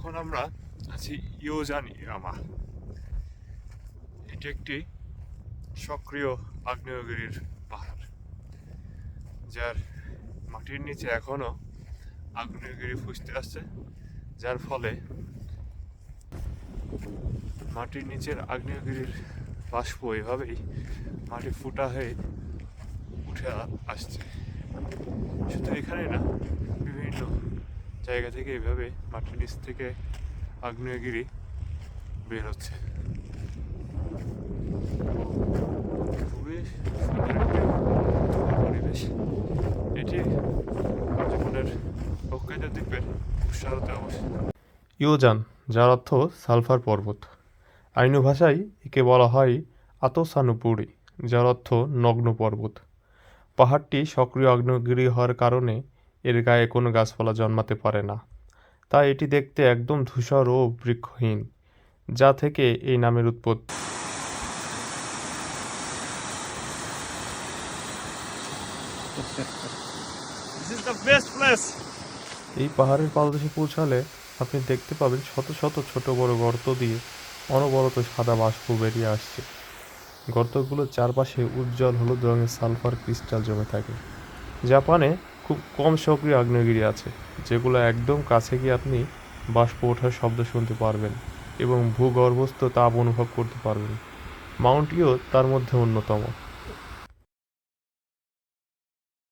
এখন আমরা আছি ইয়োজানয়ামা। এটি একটি সক্রিয় আগ্নেয়গিরির পাহাড়, যার মাটির নিচে এখনো আগ্নেয়গিরি ফুসতে আসছে, যার ফলে মাটির নিচের আগ্নেয়গিরির বাষ্প এভাবেই মাটি ফুটা হয়ে উঠে আসছে। শুধু এখানে না, বিভিন্ন জায়গা থেকে এইভাবে মাটির নিচ থেকে আগ্নেয়গিরি বের হচ্ছে। খুবই সুন্দর একটি পরিবেশ। এটি জীবনের হোক্কাইদো দ্বীপের উৎসাহতে অবস্থিত। ইয়োজান, যার অর্থ সালফার পর্বত। আইনু ভাষায় একে বলা হয় আতোসানুপুরি, যার অর্থ নগ্ন পর্বত। পাহাড়টি সক্রিয় আগ্নেয়গিরি হওয়ার কারণে এর গায়ে কোনো গাছপালা জন্মাতে পারে না, তাই এটি দেখতে একদম ধূসর ও বৃক্ষহীন, যা থেকে এই নামের উৎপত্তি। এই পাহাড়ের পাদদেশে পৌঁছালে আপনি দেখতে পাবেন শত শত ছোট বড় গর্ত দিয়ে অনবরত সাদা বাষ্প বেরিয়ে আসছে। গর্তগুলোর চারপাশে উজ্জ্বল হলুদ রঙের সালফার ক্রিস্টাল জমে থাকে। জাপানে খুব কম সক্রিয় আগ্নেয়গিরি আছে, যেগুলো একদম কাছে গিয়ে আপনি বাষ্প ওঠার শব্দ শুনতে পারবেন এবং ভূগর্ভস্থ তাপ অনুভব করতে পারবেন। মাউন্ট ইয়ো তার মধ্যে অন্যতম।